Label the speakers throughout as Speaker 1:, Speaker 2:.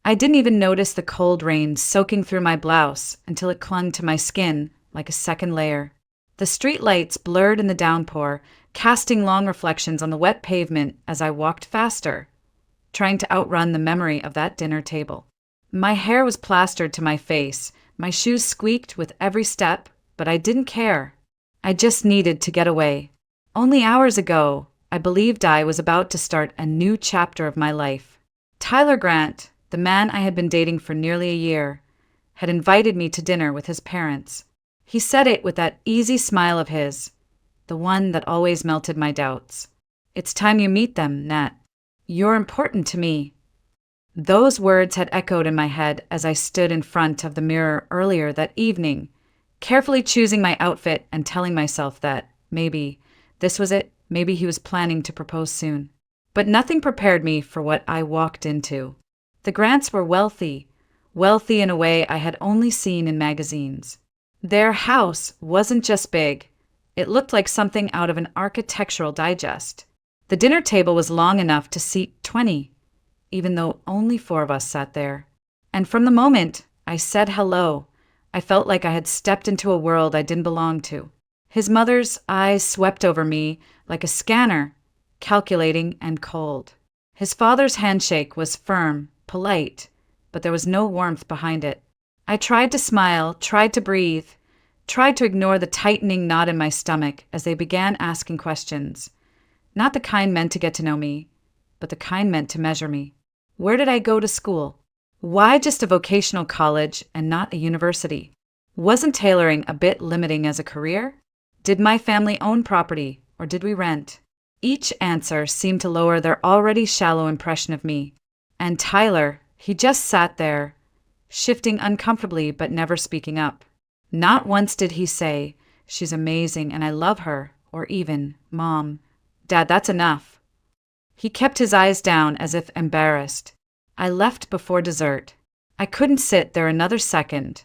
Speaker 1: I didn't even notice the cold rain soaking through my blouse until it clung to my skin like a second layer. The street lights blurred in the downpour, casting long reflections on the wet pavement as I walked faster, trying to outrun the memory of that dinner table. My hair was plastered to my face, my shoes squeaked with every step, but I didn't care. I just needed to get away. Only hours ago, I believed I was about to start a new chapter of my life. Tyler Grant, the man I had been dating for nearly a year, had invited me to dinner with his parents. He said it with that easy smile of his, the one that always melted my doubts. "It's time you meet them, Nat. You're important to me." Those words had echoed in my head as I stood in front of the mirror earlier that evening, carefully choosing my outfit and telling myself that maybe this was it, maybe he was planning to propose soon. But nothing prepared me for what I walked into. The Grants were wealthy in a way I had only seen in magazines. Their house wasn't just big, it looked like something out of an architectural digest. The dinner table was long enough to seat 20, even though only 4 of us sat there. And from the moment I said hello, I felt like I had stepped into a world I didn't belong to. His mother's eyes swept over me like a scanner, calculating and cold. His father's handshake was firm, polite, but there was no warmth behind it. I tried to smile, tried to breathe, tried to ignore the tightening knot in my stomach as they began asking questions. Not the kind meant to get to know me, but the kind meant to measure me. Where did I go to school? Why just a vocational college and not a university? Wasn't tailoring a bit limiting as a career? Did my family own property, or did we rent? Each answer seemed to lower their already shallow impression of me. And Tyler, he just sat there, shifting uncomfortably but never speaking up. Not once did he say, "She's amazing and I love her," or even, "Mom, Dad, that's enough." He kept his eyes down as if embarrassed. I left before dessert. I couldn't sit there another second,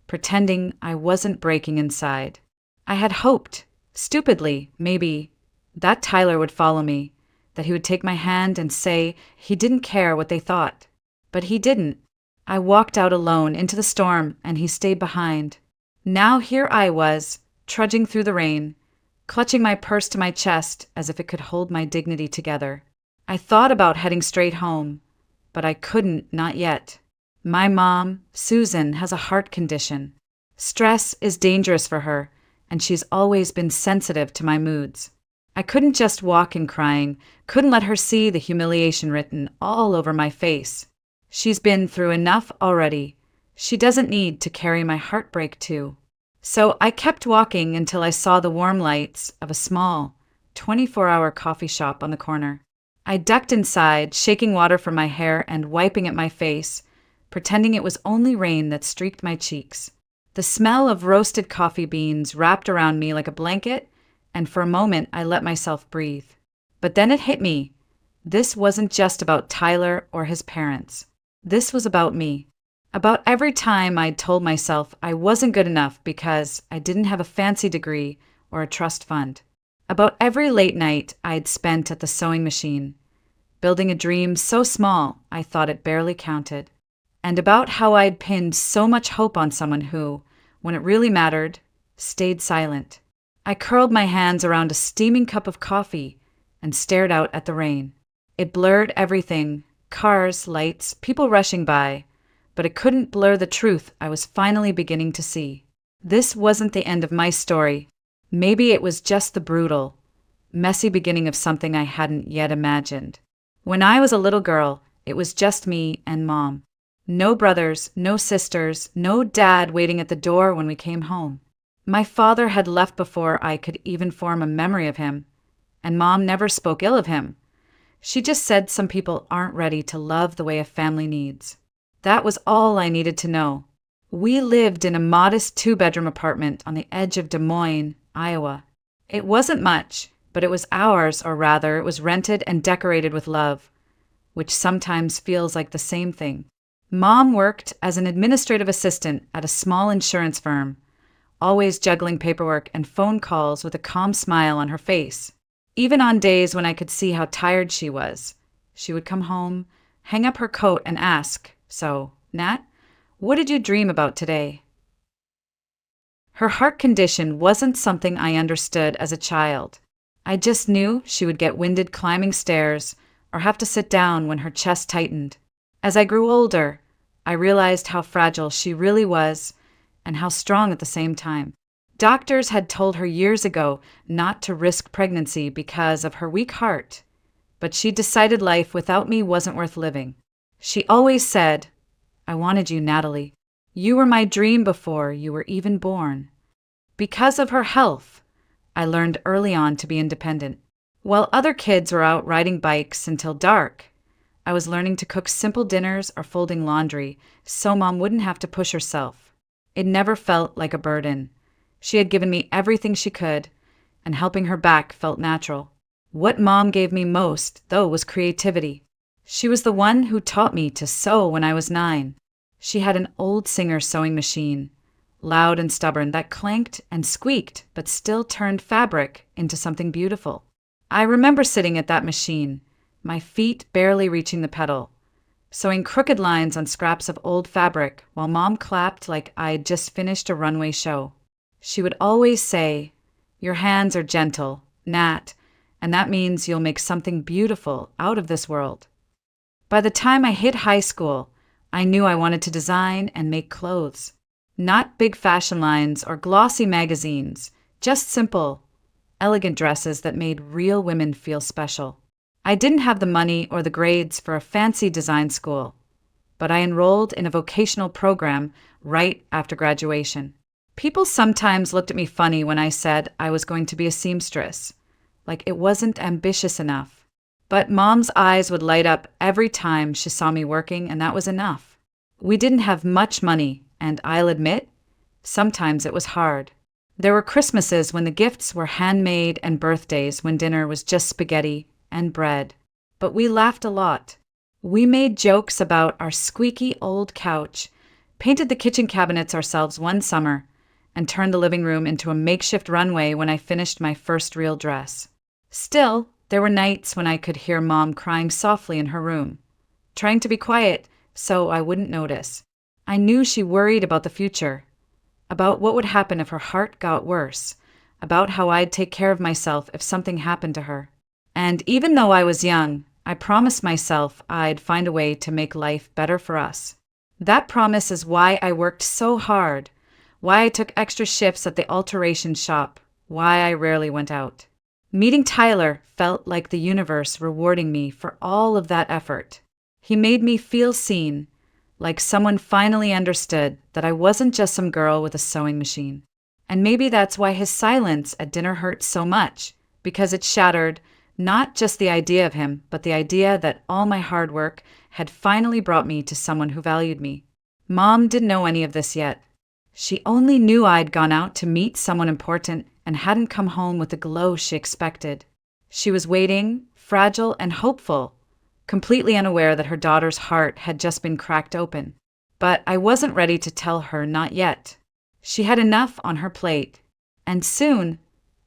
Speaker 1: pretending I wasn't breaking inside. I had hoped, stupidly, maybe, that Tyler would follow me, that he would take my hand and say he didn't care what they thought. But he didn't. I walked out alone into the storm, and he stayed behind. Now here I was, trudging through the rain, clutching my purse to my chest as if it could hold my dignity together. I thought about heading straight home, but I couldn't, not yet. My mom, Susan, has a heart condition. Stress is dangerous for her, and she's always been sensitive to my moods. I couldn't just walk in crying, couldn't let her see the humiliation written all over my face. She's been through enough already. She doesn't need to carry my heartbreak too. So I kept walking until I saw the warm lights of a small, 24-hour coffee shop on the corner. I ducked inside, shaking water from my hair and wiping at my face, pretending it was only rain that streaked my cheeks. The smell of roasted coffee beans wrapped around me like a blanket, and for a moment I let myself breathe. But then it hit me. This wasn't just about Tyler or his parents. This was about me. About every time I'd told myself I wasn't good enough because I didn't have a fancy degree or a trust fund. About every late night I'd spent at the sewing machine, building a dream so small I thought it barely counted. And about how I'd pinned so much hope on someone who, when it really mattered, stayed silent. I curled my hands around a steaming cup of coffee and stared out at the rain. It blurred everything, cars, lights, people rushing by, but it couldn't blur the truth I was finally beginning to see. This wasn't the end of my story. Maybe it was just the brutal, messy beginning of something I hadn't yet imagined. When I was a little girl, it was just me and Mom. No brothers, no sisters, no dad waiting at the door when we came home. My father had left before I could even form a memory of him, and Mom never spoke ill of him. She just said some people aren't ready to love the way a family needs. That was all I needed to know. We lived in a modest 2-bedroom apartment on the edge of Des Moines, Iowa. It wasn't much, but it was ours, or rather, it was rented and decorated with love, which sometimes feels like the same thing. Mom worked as an administrative assistant at a small insurance firm, always juggling paperwork and phone calls with a calm smile on her face. Even on days when I could see how tired she was, she would come home, hang up her coat and ask, So, Nat, what did you dream about today? Her heart condition wasn't something I understood as a child. I just knew she would get winded climbing stairs or have to sit down when her chest tightened. As I grew older, I realized how fragile she really was and how strong at the same time. Doctors had told her years ago not to risk pregnancy because of her weak heart, but she decided life without me wasn't worth living. She always said, "I wanted you, Natalie. You were my dream before you were even born." Because of her health, I learned early on to be independent. While other kids were out riding bikes until dark, I was learning to cook simple dinners or folding laundry so Mom wouldn't have to push herself. It never felt like a burden. She had given me everything she could, and helping her back felt natural. What Mom gave me most, though, was creativity. She was the one who taught me to sew when I was 9. She had an old Singer sewing machine, loud and stubborn, that clanked and squeaked but still turned fabric into something beautiful. I remember sitting at that machine, my feet barely reaching the pedal, sewing crooked lines on scraps of old fabric while Mom clapped like I'd just finished a runway show. She would always say, "Your hands are gentle, Nat, and that means you'll make something beautiful out of this world." By the time I hit high school, I knew I wanted to design and make clothes. Not big fashion lines or glossy magazines, just simple, elegant dresses that made real women feel special. I didn't have the money or the grades for a fancy design school, but I enrolled in a vocational program right after graduation. People sometimes looked at me funny when I said I was going to be a seamstress, like it wasn't ambitious enough. But Mom's eyes would light up every time she saw me working, and that was enough. We didn't have much money, and I'll admit, sometimes it was hard. There were Christmases when the gifts were handmade and birthdays when dinner was just spaghetti and bread. But we laughed a lot. We made jokes about our squeaky old couch, painted the kitchen cabinets ourselves one summer, and turned the living room into a makeshift runway when I finished my first real dress. Still, there were nights when I could hear Mom crying softly in her room, trying to be quiet so I wouldn't notice. I knew she worried about the future, about what would happen if her heart got worse, about how I'd take care of myself if something happened to her. And even though I was young, I promised myself I'd find a way to make life better for us. That promise is why I worked so hard, why I took extra shifts at the alteration shop, why I rarely went out. Meeting Tyler felt like the universe rewarding me for all of that effort. He made me feel seen, like someone finally understood that I wasn't just some girl with a sewing machine. And maybe that's why his silence at dinner hurt so much, because it shattered not just the idea of him, but the idea that all my hard work had finally brought me to someone who valued me. Mom didn't know any of this yet. She only knew I'd gone out to meet someone important and hadn't come home with the glow she expected. She was waiting, fragile and hopeful, completely unaware that her daughter's heart had just been cracked open. But I wasn't ready to tell her not yet. She had enough on her plate, and soon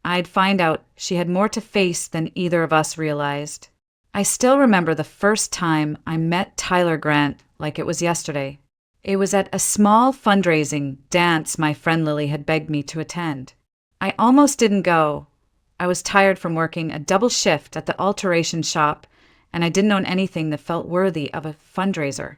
Speaker 1: I'd find out she had more to face than either of us realized. I still remember the first time I met Tyler Grant like it was yesterday. It was at a small fundraising dance my friend Lily had begged me to attend. I almost didn't go. I was tired from working a double shift at the alteration shop, and I didn't own anything that felt worthy of a fundraiser.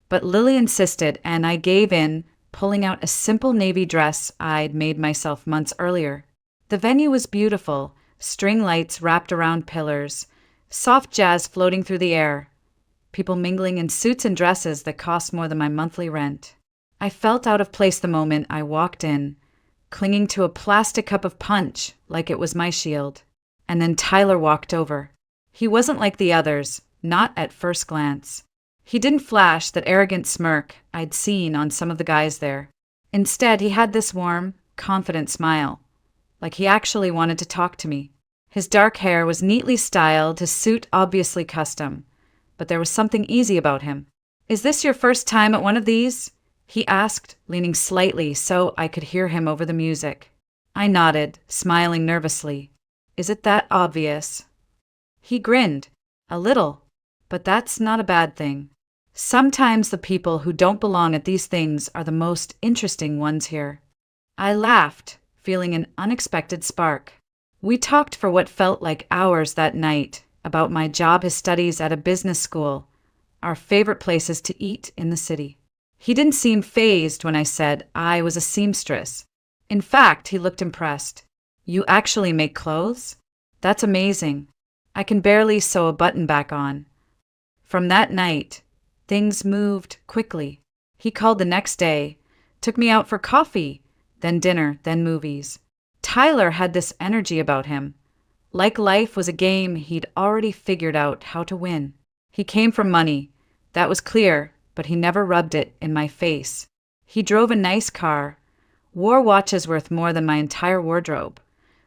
Speaker 1: But Lily insisted, and I gave in, pulling out a simple navy dress I'd made myself months earlier. The venue was beautiful, string lights wrapped around pillars, soft jazz floating through the air, people mingling in suits and dresses that cost more than my monthly rent. I felt out of place the moment I walked in, clinging to a plastic cup of punch like it was my shield. And then Tyler walked over. He wasn't like the others, not at first glance. He didn't flash that arrogant smirk I'd seen on some of the guys there. Instead, he had this warm, confident smile, like he actually wanted to talk to me. His dark hair was neatly styled, his suit obviously custom, but there was something easy about him. "Is this your first time at one of these?" he asked, leaning slightly so I could hear him over the music. I nodded, smiling nervously. "Is it that obvious?" He grinned. "A little, but that's not a bad thing." Sometimes the people who don't belong at these things are the most interesting ones here. I laughed, feeling an unexpected spark. We talked for what felt like hours that night about my job, his studies at a business school, our favorite places to eat in the city. He didn't seem fazed when I said I was a seamstress. In fact, he looked impressed. You actually make clothes? That's amazing. I can barely sew a button back on. From that night, things moved quickly. He called the next day, took me out for coffee, then dinner, then movies. Tyler had this energy about him. Like life was a game he'd already figured out how to win. He came from money. That was clear, but he never rubbed it in my face. He drove a nice car, wore watches worth more than my entire wardrobe,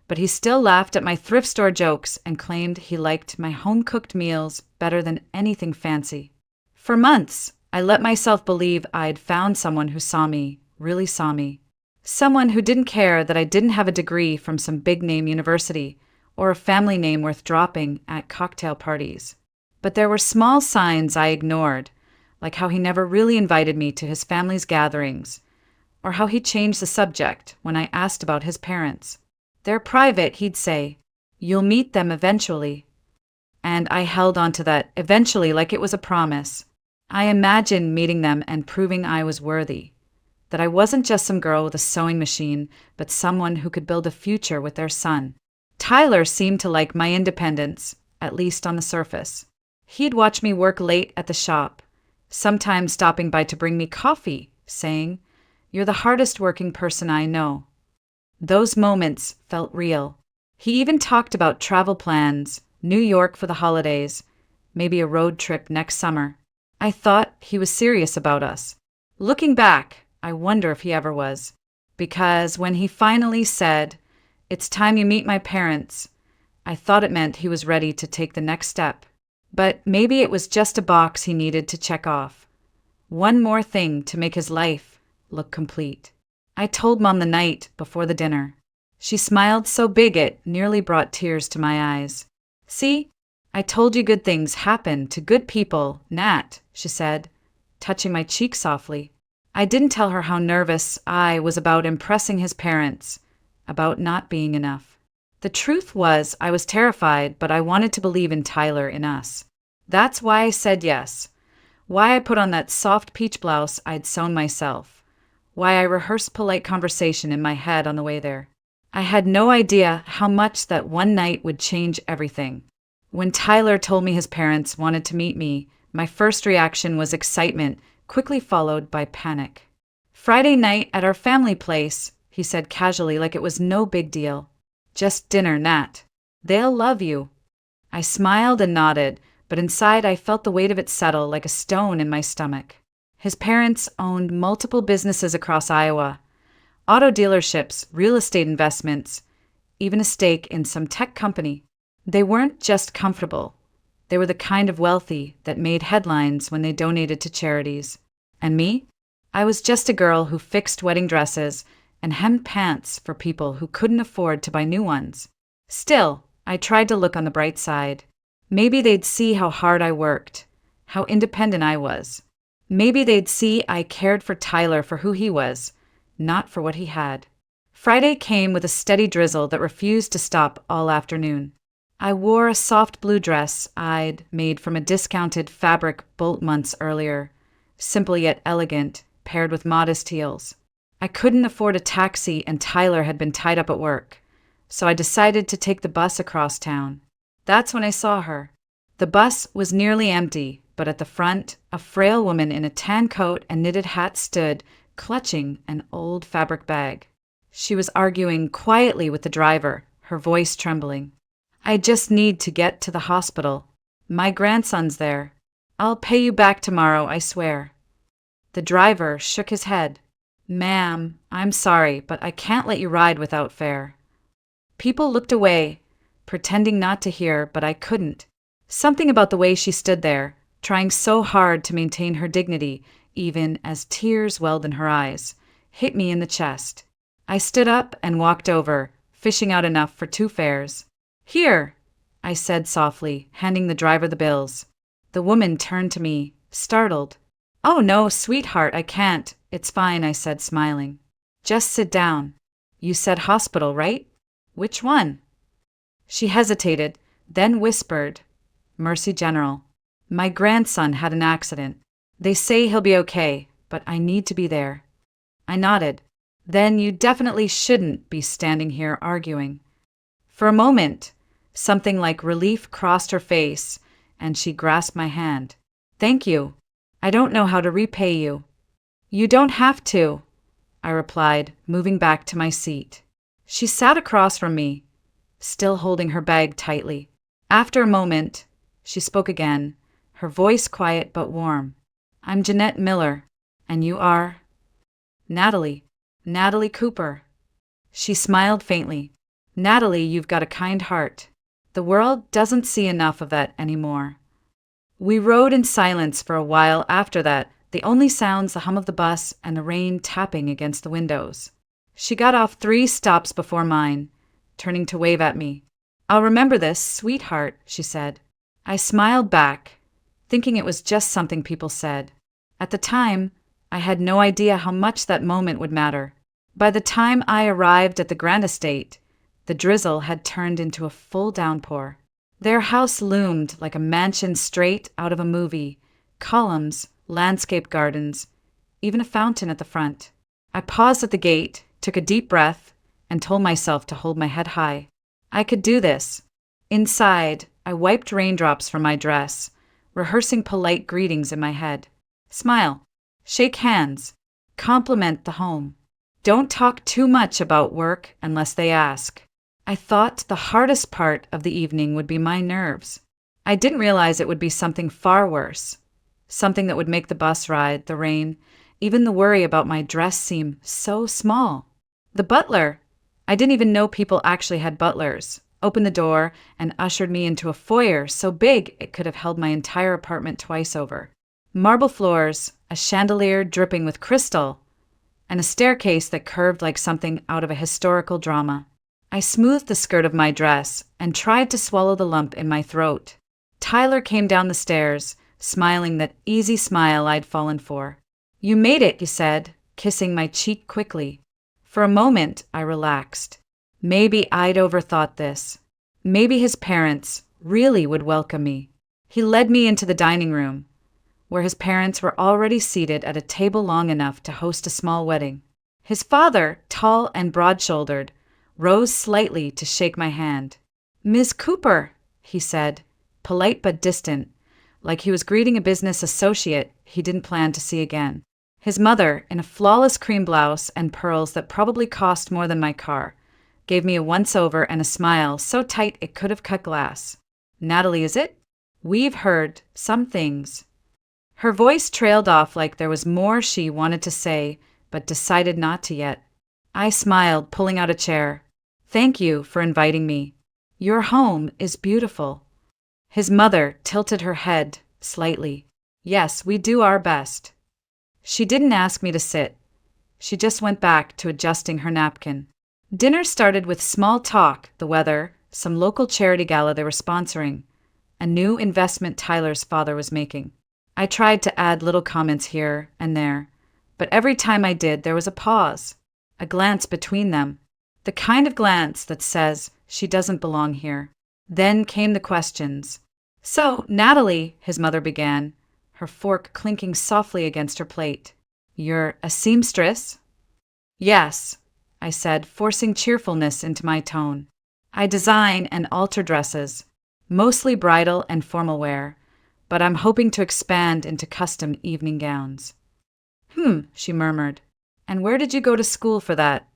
Speaker 1: but he still laughed at my thrift store jokes and claimed he liked my home-cooked meals better than anything fancy. For months, I let myself believe I'd found someone who saw me, really saw me. Someone who didn't care that I didn't have a degree from some big-name university or a family name worth dropping at cocktail parties. But there were small signs I ignored, like how he never really invited me to his family's gatherings, or how he changed the subject when I asked about his parents. They're private, he'd say. You'll meet them eventually. And I held on to that eventually like it was a promise. I imagined meeting them and proving I was worthy. That I wasn't just some girl with a sewing machine, but someone who could build a future with their son. Tyler seemed to like my independence, at least on the surface. He'd watch me work late at the shop, sometimes stopping by to bring me coffee, saying, "You're the hardest working person I know." Those moments felt real. He even talked about travel plans, New York for the holidays, maybe a road trip next summer. I thought he was serious about us. Looking back, I wonder if he ever was. Because when he finally said, "It's time you meet my parents," I thought it meant he was ready to take the next step. But maybe it was just a box he needed to check off. One more thing to make his life look complete. I told Mom the night before the dinner. She smiled so big it nearly brought tears to my eyes. "See, I told you good things happen to good people, Nat," she said, touching my cheek softly. I didn't tell her how nervous I was about impressing his parents, about not being enough. The truth was I was terrified, but I wanted to believe in Tyler, in us. That's why I said yes. Why I put on that soft peach blouse I'd sewn myself. Why I rehearsed polite conversation in my head on the way there. I had no idea how much that one night would change everything. When Tyler told me his parents wanted to meet me, my first reaction was excitement, quickly followed by panic. "Friday night at our family place," he said casually like it was no big deal. "Just dinner, Nat. They'll love you." I smiled and nodded, but inside I felt the weight of it settle like a stone in my stomach. His parents owned multiple businesses across Iowa. Auto dealerships, real estate investments, even a stake in some tech company. They weren't just comfortable. They were the kind of wealthy that made headlines when they donated to charities. And me? I was just a girl who fixed wedding dresses and hemmed pants for people who couldn't afford to buy new ones. Still, I tried to look on the bright side. Maybe they'd see how hard I worked, how independent I was. Maybe they'd see I cared for Tyler for who he was, not for what he had. Friday came with a steady drizzle that refused to stop all afternoon. I wore a soft blue dress I'd made from a discounted fabric bolt months earlier, simple yet elegant, paired with modest heels. I couldn't afford a taxi and Tyler had been tied up at work, so I decided to take the bus across town. That's when I saw her. The bus was nearly empty, but at the front, a frail woman in a tan coat and knitted hat stood, clutching an old fabric bag. She was arguing quietly with the driver, her voice trembling. "I just need to get to the hospital. My grandson's there. I'll pay you back tomorrow, I swear." The driver shook his head. "Ma'am, I'm sorry, but I can't let you ride without fare." People looked away, pretending not to hear, but I couldn't. Something about the way she stood there, trying so hard to maintain her dignity, even as tears welled in her eyes, hit me in the chest. I stood up and walked over, fishing out enough for 2 fares. "Here," I said softly, handing the driver the bills. The woman turned to me, startled. "Oh no, sweetheart, I can't. It's fine," I said, smiling. "Just sit down." "You said hospital, right? Which one?" She hesitated, then whispered, "Mercy General. My grandson had an accident. They say he'll be okay, but I need to be there." I nodded. "Then you definitely shouldn't be standing here arguing." For a moment, something like relief crossed her face, and she grasped my hand. "Thank you. I don't know how to repay you." "You don't have to," I replied, moving back to my seat. She sat across from me, still holding her bag tightly. After a moment, she spoke again, her voice quiet but warm. "I'm Jeanette Miller, and you are?" "Natalie. Natalie Cooper." She smiled faintly. "Natalie, you've got a kind heart. The world doesn't see enough of that anymore." We rode in silence for a while after that, the only sounds the hum of the bus and the rain tapping against the windows. She got off 3 stops before mine, turning to wave at me. "I'll remember this, sweetheart," she said. I smiled back, thinking it was just something people said. At the time, I had no idea how much that moment would matter. By the time I arrived at the Grand Estate, the drizzle had turned into a full downpour. Their house loomed like a mansion straight out of a movie, columns, landscape gardens, even a fountain at the front. I paused at the gate, took a deep breath, and told myself to hold my head high. I could do this. Inside, I wiped raindrops from my dress, rehearsing polite greetings in my head. Smile, shake hands, compliment the home. Don't talk too much about work unless they ask. I thought the hardest part of the evening would be my nerves. I didn't realize it would be something far worse. Something that would make the bus ride, the rain, even the worry about my dress seem so small. The butler, I didn't even know people actually had butlers, opened the door and ushered me into a foyer so big it could have held my entire apartment twice over. Marble floors, a chandelier dripping with crystal, and a staircase that curved like something out of a historical drama. I smoothed the skirt of my dress and tried to swallow the lump in my throat. Tyler came down the stairs, smiling that easy smile I'd fallen for. "You made it," he said, kissing my cheek quickly. For a moment, I relaxed. Maybe I'd overthought this. Maybe his parents really would welcome me. He led me into the dining room, where his parents were already seated at a table long enough to host a small wedding. His father, tall and broad-shouldered, rose slightly to shake my hand. "Ms. Cooper," he said, polite but distant, like he was greeting a business associate he didn't plan to see again. His mother, in a flawless cream blouse and pearls that probably cost more than my car, gave me a once-over and a smile so tight it could have cut glass. "Natalie, is it? We've heard some things." Her voice trailed off like there was more she wanted to say, but decided not to yet. I smiled, pulling out a chair. "Thank you for inviting me. Your home is beautiful." His mother tilted her head slightly. "Yes, we do our best." She didn't ask me to sit. She just went back to adjusting her napkin. Dinner started with small talk, the weather, some local charity gala they were sponsoring, a new investment Tyler's father was making. I tried to add little comments here and there, but every time I did, there was a pause, a glance between them, the kind of glance that says she doesn't belong here. Then came the questions. "So, Natalie," his mother began, her fork clinking softly against her plate, "you're a seamstress?" "Yes," I said, forcing cheerfulness into my tone. "I design and alter dresses, mostly bridal and formal wear, but I'm hoping to expand into custom evening gowns." She murmured. "And where did you go to school for that?"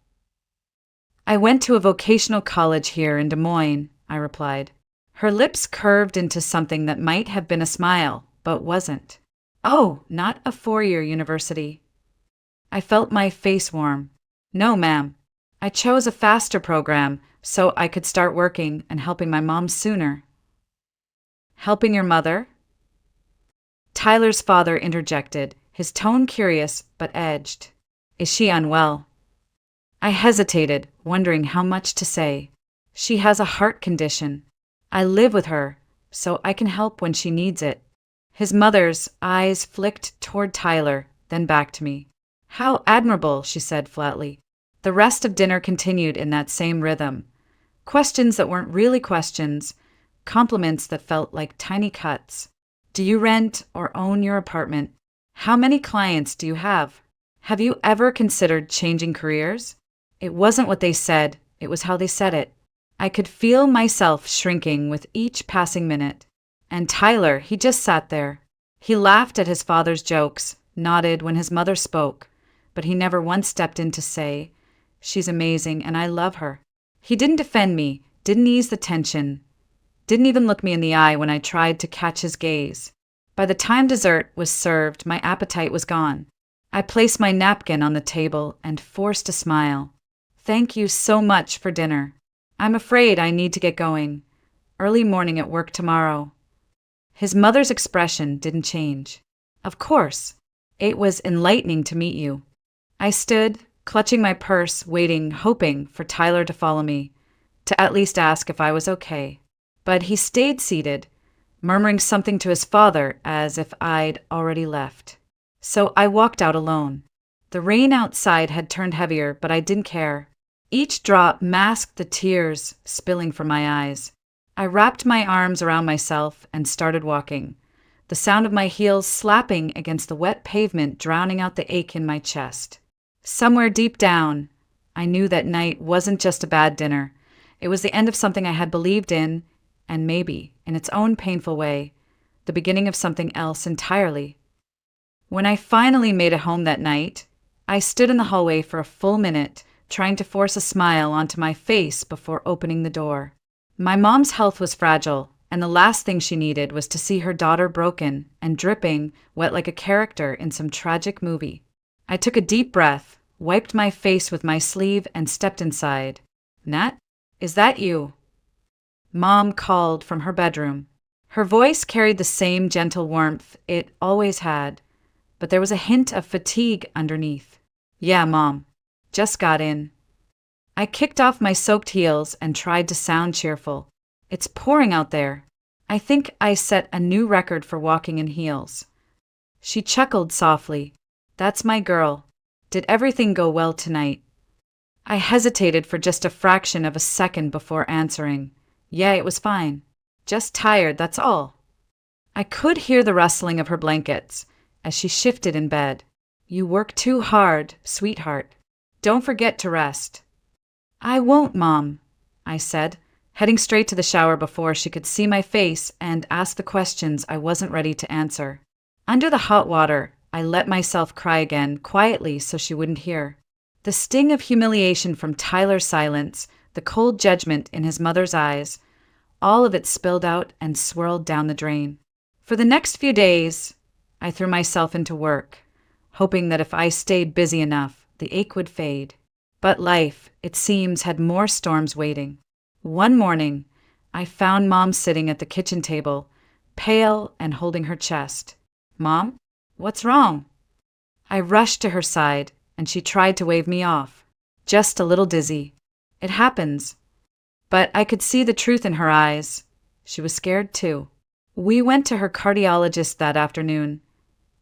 Speaker 1: "I went to a vocational college here in Des Moines," I replied. Her lips curved into something that might have been a smile, but wasn't. "Oh, not a 4-year university." I felt my face warm. "No, ma'am. I chose a faster program so I could start working and helping my mom sooner." "Helping your mother?" Tyler's father interjected, his tone curious but edged. "Is she unwell?" I hesitated, wondering how much to say. "She has a heart condition. I live with her, so I can help when she needs it." His mother's eyes flicked toward Tyler, then back to me. "How admirable," she said flatly. The rest of dinner continued in that same rhythm. Questions that weren't really questions, compliments that felt like tiny cuts. "Do you rent or own your apartment? How many clients do you have? Have you ever considered changing careers?" It wasn't what they said, it was how they said it. I could feel myself shrinking with each passing minute. And Tyler, he just sat there. He laughed at his father's jokes, nodded when his mother spoke, but he never once stepped in to say, "She's amazing and I love her." He didn't defend me, didn't ease the tension, didn't even look me in the eye when I tried to catch his gaze. By the time dessert was served, my appetite was gone. I placed my napkin on the table and forced a smile. "Thank you so much for dinner. I'm afraid I need to get going. Early morning at work tomorrow." His mother's expression didn't change. "Of course. It was enlightening to meet you." I stood, clutching my purse, waiting, hoping for Tyler to follow me, to at least ask if I was okay. But he stayed seated, murmuring something to his father as if I'd already left. So I walked out alone. The rain outside had turned heavier, but I didn't care. Each drop masked the tears spilling from my eyes. I wrapped my arms around myself and started walking, the sound of my heels slapping against the wet pavement drowning out the ache in my chest. Somewhere deep down, I knew that night wasn't just a bad dinner. It was the end of something I had believed in, and maybe, in its own painful way, the beginning of something else entirely. When I finally made it home that night, I stood in the hallway for a full minute, trying to force a smile onto my face before opening the door. My mom's health was fragile, and the last thing she needed was to see her daughter broken and dripping, wet like a character in some tragic movie. I took a deep breath, wiped my face with my sleeve, and stepped inside. "Nat, is that you?" Mom called from her bedroom. Her voice carried the same gentle warmth it always had, but there was a hint of fatigue underneath. "Yeah, Mom. Just got in." I kicked off my soaked heels and tried to sound cheerful. "It's pouring out there. I think I set a new record for walking in heels." She chuckled softly. "That's my girl. Did everything go well tonight?" I hesitated for just a fraction of a second before answering. "Yeah, it was fine. Just tired, that's all." I could hear the rustling of her blankets as she shifted in bed. "You work too hard, sweetheart. Don't forget to rest." "I won't, Mom," I said, heading straight to the shower before she could see my face and ask the questions I wasn't ready to answer. Under the hot water, I let myself cry again, quietly so she wouldn't hear. The sting of humiliation from Tyler's silence, the cold judgment in his mother's eyes, all of it spilled out and swirled down the drain. For the next few days, I threw myself into work, hoping that if I stayed busy enough, the ache would fade. But life, it seems, had more storms waiting. One morning, I found Mom sitting at the kitchen table, pale and holding her chest. "Mom, what's wrong?" I rushed to her side, and she tried to wave me off. "Just a little dizzy. It happens." But I could see the truth in her eyes. She was scared too. We went to her cardiologist that afternoon,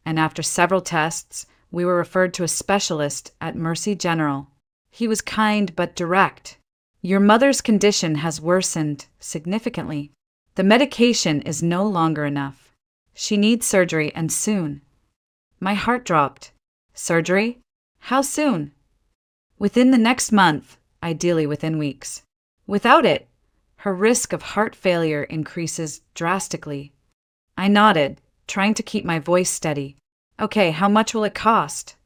Speaker 1: and after several tests, we were referred to a specialist at Mercy General. He was kind but direct. "Your mother's condition has worsened significantly. The medication is no longer enough. She needs surgery, and soon." My heart dropped. "Surgery? How soon?" "Within the next month, ideally within weeks. Without it, her risk of heart failure increases drastically." I nodded, trying to keep my voice steady. "Okay, how much will it cost?"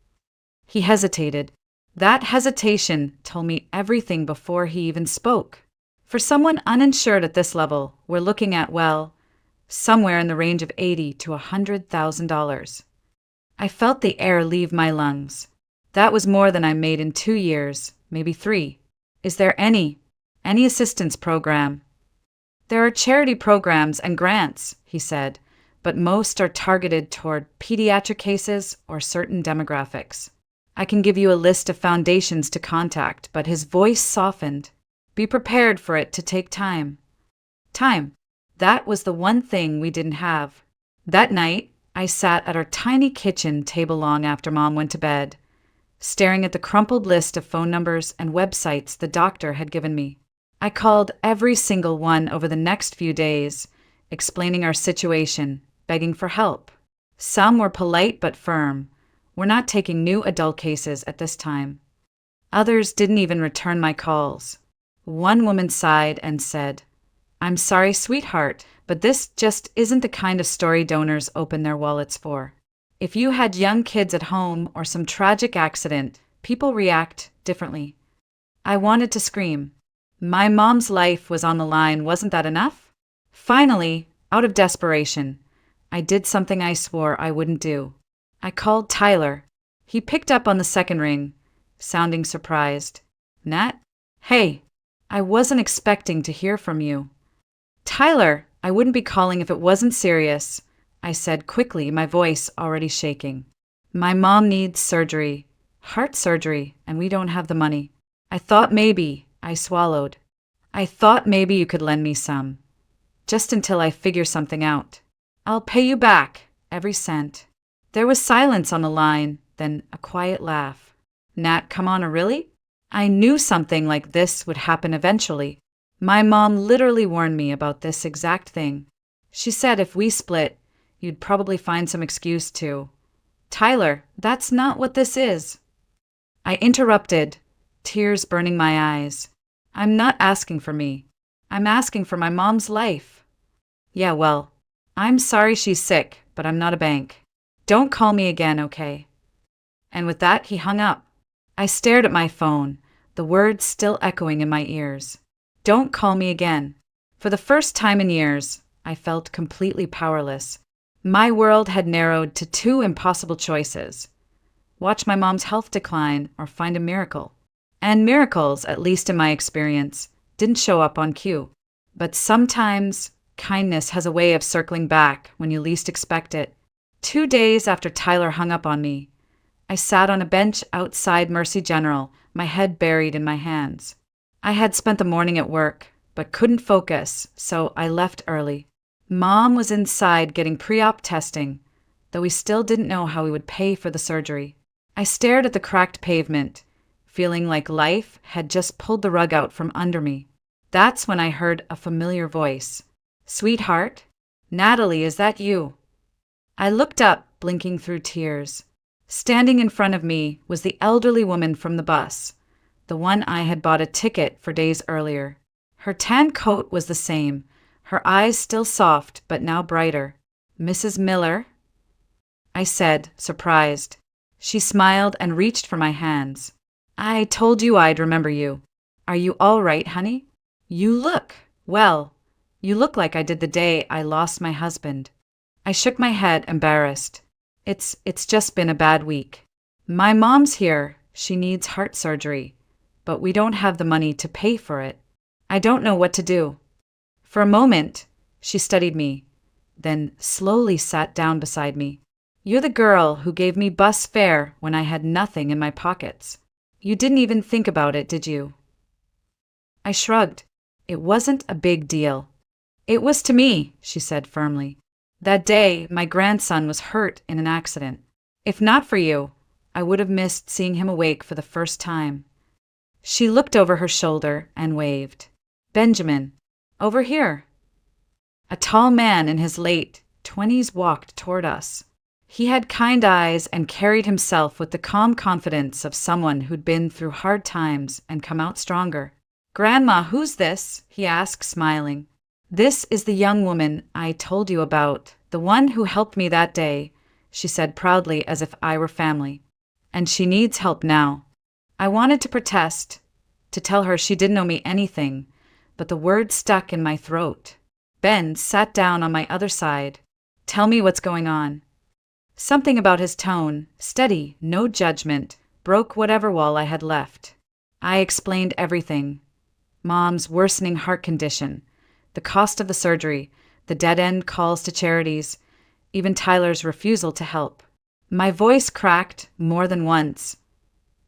Speaker 1: He hesitated. That hesitation told me everything before he even spoke. For someone uninsured at this level, we're looking at, well, somewhere in the range of $80,000 to $100,000. I felt the air leave my lungs. That was more than I made in 2 years, maybe 3. "Is there any assistance program?" "There are charity programs and grants," he said, "but most are targeted toward pediatric cases or certain demographics. I can give you a list of foundations to contact," but his voice softened. "Be prepared for it to take time." Time. That was the one thing we didn't have. That night, I sat at our tiny kitchen table long after Mom went to bed, staring at the crumpled list of phone numbers and websites the doctor had given me. I called every single one over the next few days, explaining our situation, begging for help. Some were polite but firm. We're not taking new adult cases at this time. Others didn't even return my calls. One woman sighed and said, "I'm sorry, sweetheart, but this just isn't the kind of story donors open their wallets for. If you had young kids at home or some tragic accident, people react differently." I wanted to scream. My mom's life was on the line, wasn't that enough? Finally, out of desperation, I did something I swore I wouldn't do. I called Tyler. He picked up on the second ring, sounding surprised. "Nat? Hey, I wasn't expecting to hear from you." "Tyler, I wouldn't be calling if it wasn't serious," I said quickly, my voice already shaking. "My mom needs surgery, heart surgery, and we don't have the money." I swallowed. "I thought maybe you could lend me some. Just until I figure something out. I'll pay you back, every cent." There was silence on the line, then a quiet laugh. "Nat, come on, really? I knew something like this would happen eventually. My mom literally warned me about this exact thing. She said if we split, you'd probably find some excuse to." "Tyler, that's not what this is." I interrupted, tears burning my eyes. "I'm not asking for me. I'm asking for my mom's life." "Yeah, well, I'm sorry she's sick, but I'm not a bank. Don't call me again, okay?" And with that, he hung up. I stared at my phone, the words still echoing in my ears. Don't call me again. For the first time in years, I felt completely powerless. My world had narrowed to two impossible choices: watch my mom's health decline or find a miracle. And miracles, at least in my experience, didn't show up on cue. But sometimes, kindness has a way of circling back when you least expect it. 2 days after Tyler hung up on me, I sat on a bench outside Mercy General, my head buried in my hands. I had spent the morning at work, but couldn't focus, so I left early. Mom was inside getting pre-op testing, though we still didn't know how we would pay for the surgery. I stared at the cracked pavement, feeling like life had just pulled the rug out from under me. That's when I heard a familiar voice. "Sweetheart? Natalie, is that you?" I looked up, blinking through tears. Standing in front of me was the elderly woman from the bus, the one I had bought a ticket for days earlier. Her tan coat was the same, her eyes still soft but now brighter. "Mrs. Miller?" I said, surprised. She smiled and reached for my hands. "I told you I'd remember you. Are you all right, honey? You look like I did the day I lost my husband." I shook my head, embarrassed. It's just been a bad week. My mom's here. She needs heart surgery, but we don't have the money to pay for it. I don't know what to do." For a moment, she studied me, then slowly sat down beside me. "You're the girl who gave me bus fare when I had nothing in my pockets. You didn't even think about it, did you?" I shrugged. It wasn't a big deal. "It was to me," she said firmly. "That day, my grandson was hurt in an accident. If not for you, I would have missed seeing him awake for the first time." She looked over her shoulder and waved. "Benjamin, over here." A tall man in his late 20s walked toward us. He had kind eyes and carried himself with the calm confidence of someone who'd been through hard times and come out stronger. "Grandma, who's this?" he asked, smiling. "This is the young woman I told you about, the one who helped me that day," she said proudly as if I were family. "And she needs help now." I wanted to protest, to tell her she didn't owe me anything, but the words stuck in my throat. Ben sat down on my other side. "Tell me what's going on." Something about his tone, steady, no judgment, broke whatever wall I had left. I explained everything. Mom's worsening heart condition, the cost of the surgery, the dead-end calls to charities, even Tyler's refusal to help. My voice cracked more than once,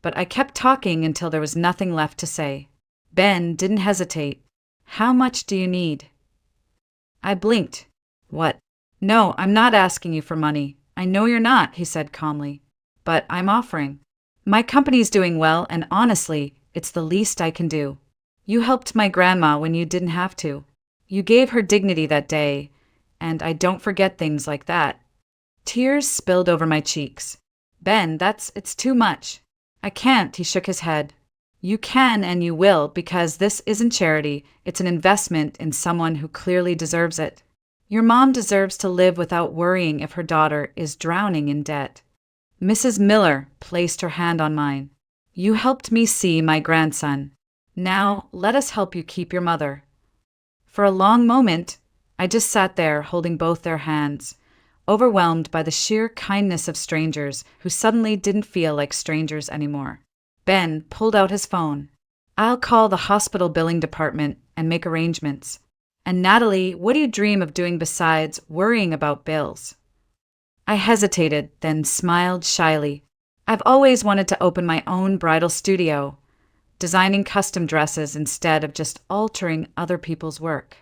Speaker 1: but I kept talking until there was nothing left to say. Ben didn't hesitate. "How much do you need?" I blinked. "What, No, I'm not asking you for money. I know you're not, he said calmly. But I'm offering. My company's doing well, and honestly, it's the least I can do. You helped my grandma when you didn't have to. You gave her dignity that day, and I don't forget things like that. Tears spilled over my cheeks. Ben, it's too much. I can't, he shook his head. You can and you will, because this isn't charity, it's an investment in someone who clearly deserves it. Your mom deserves to live without worrying if her daughter is drowning in debt. Mrs. Miller placed her hand on mine. You helped me see my grandson. Now, let us help you keep your mother. For a long moment, I just sat there holding both their hands, overwhelmed by the sheer kindness of strangers who suddenly didn't feel like strangers anymore. Ben pulled out his phone. I'll call the hospital billing department and make arrangements. And Natalie, what do you dream of doing besides worrying about bills? I hesitated, then smiled shyly. I've always wanted to open my own bridal studio, designing custom dresses instead of just altering other people's work.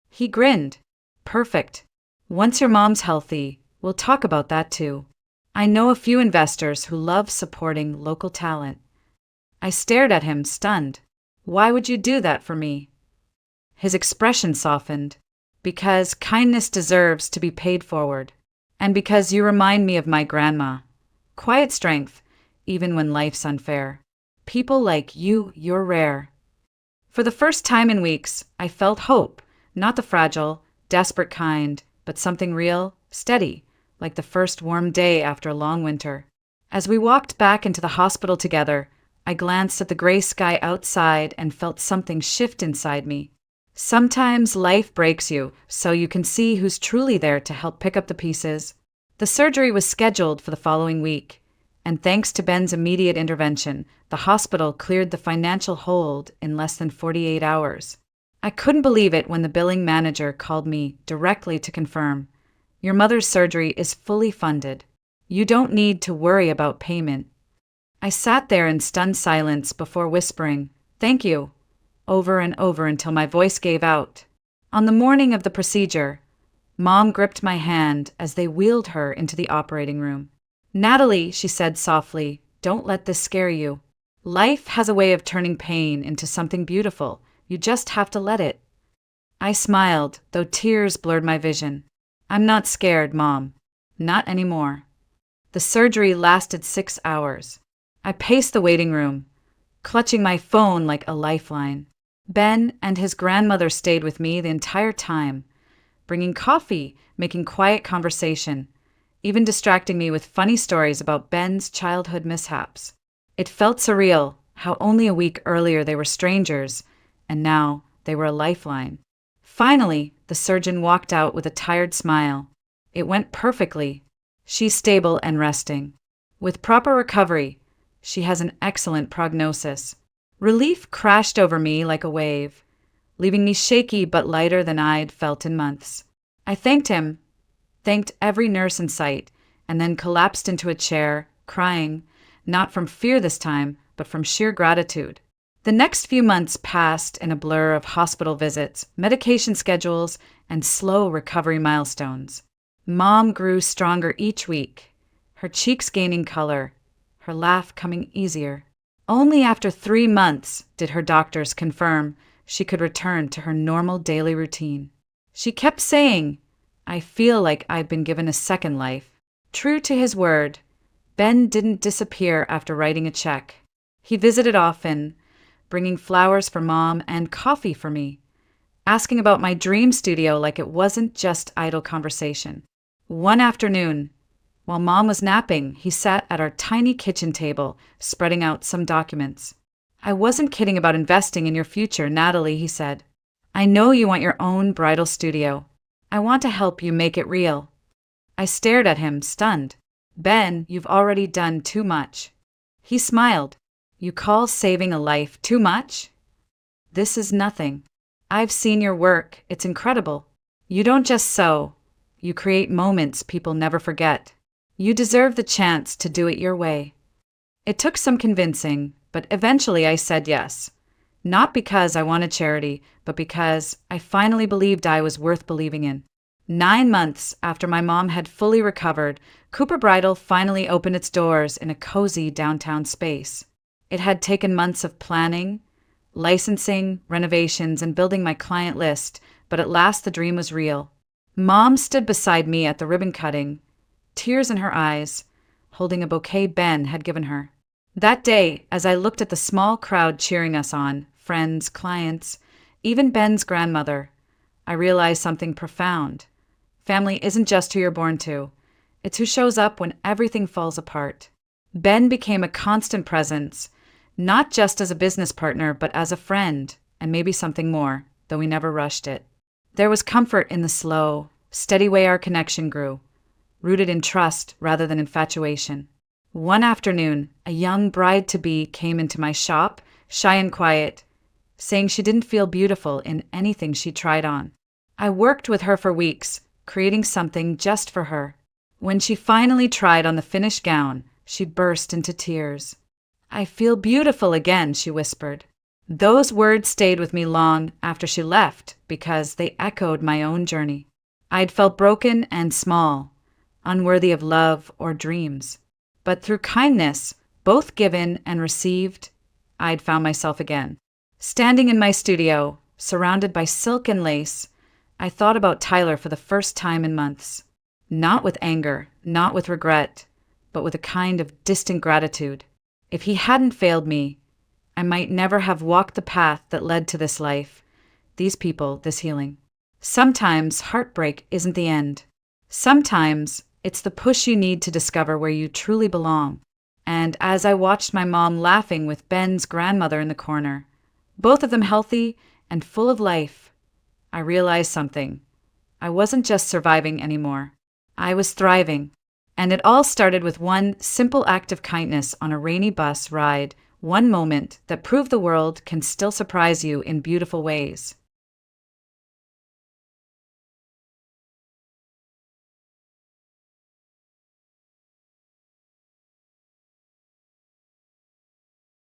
Speaker 1: He grinned. Perfect. Once your mom's healthy, we'll talk about that too. I know a few investors who love supporting local talent. I stared at him, stunned. Why would you do that for me? His expression softened. Because kindness deserves to be paid forward. And because you remind me of my grandma. Quiet strength, even when life's unfair. People like you, you're rare. For the first time in weeks, I felt hope, not the fragile, desperate kind, but something real, steady, like the first warm day after a long winter. As we walked back into the hospital together, I glanced at the gray sky outside and felt something shift inside me. Sometimes life breaks you, so you can see who's truly there to help pick up the pieces. The surgery was scheduled for the following week, and thanks to Ben's immediate intervention, the hospital cleared the financial hold in less than 48 hours. I couldn't believe it when the billing manager called me directly to confirm, your mother's surgery is fully funded. You don't need to worry about payment. I sat there in stunned silence before whispering, thank you, over and over until my voice gave out. On the morning of the procedure, Mom gripped my hand as they wheeled her into the operating room. Natalie, she said softly, don't let this scare you. Life has a way of turning pain into something beautiful. You just have to let it. I smiled, though tears blurred my vision. I'm not scared, Mom. Not anymore. The surgery lasted 6 hours. I paced the waiting room, clutching my phone like a lifeline. Ben and his grandmother stayed with me the entire time, bringing coffee, making quiet conversation, even distracting me with funny stories about Ben's childhood mishaps. It felt surreal how only a week earlier they were strangers, and now they were a lifeline. Finally, the surgeon walked out with a tired smile. It went perfectly. She's stable and resting. With proper recovery, she has an excellent prognosis. Relief crashed over me like a wave, leaving me shaky but lighter than I'd felt in months. I thanked him, thanked every nurse in sight, and then collapsed into a chair, crying, not from fear this time, but from sheer gratitude. The next few months passed in a blur of hospital visits, medication schedules, and slow recovery milestones. Mom grew stronger each week, her cheeks gaining color, her laugh coming easier. Only after 3 months did her doctors confirm she could return to her normal daily routine. She kept saying, I feel like I've been given a second life. True to his word, Ben didn't disappear after writing a check. He visited often, bringing flowers for Mom and coffee for me, asking about my dream studio like it wasn't just idle conversation. One afternoon, while Mom was napping, he sat at our tiny kitchen table, spreading out some documents. I wasn't kidding about investing in your future, Natalie, he said. I know you want your own bridal studio. I want to help you make it real. I stared at him, stunned. Ben, you've already done too much. He smiled. You call saving a life too much? This is nothing. I've seen your work. It's incredible. You don't just sew. You create moments people never forget. You deserve the chance to do it your way. It took some convincing, but eventually I said yes. Not because I wanted charity, but because I finally believed I was worth believing in. 9 months after my mom had fully recovered, Cooper Bridal finally opened its doors in a cozy downtown space. It had taken months of planning, licensing, renovations, and building my client list, but at last the dream was real. Mom stood beside me at the ribbon cutting, tears in her eyes, holding a bouquet Ben had given her. That day, as I looked at the small crowd cheering us on, friends, clients, even Ben's grandmother, I realized something profound. Family isn't just who you're born to. It's who shows up when everything falls apart. Ben became a constant presence, not just as a business partner, but as a friend, and maybe something more, though we never rushed it. There was comfort in the slow, steady way our connection grew, rooted in trust rather than infatuation. One afternoon, a young bride-to-be came into my shop, shy and quiet, saying she didn't feel beautiful in anything she tried on. I worked with her for weeks, creating something just for her. When she finally tried on the finished gown, she burst into tears. "I feel beautiful again," she whispered. Those words stayed with me long after she left because they echoed my own journey. I'd felt broken and small, unworthy of love or dreams. But through kindness, both given and received, I'd found myself again. Standing in my studio, surrounded by silk and lace, I thought about Tyler for the first time in months. Not with anger, not with regret, but with a kind of distant gratitude. If he hadn't failed me, I might never have walked the path that led to this life, these people, this healing. Sometimes heartbreak isn't the end. Sometimes it's the push you need to discover where you truly belong. And as I watched my mom laughing with Ben's grandmother in the corner, both of them healthy and full of life, I realized something. I wasn't just surviving anymore. I was thriving. And it all started with one simple act of kindness on a rainy bus ride, one moment that proved the world can still surprise you in beautiful ways.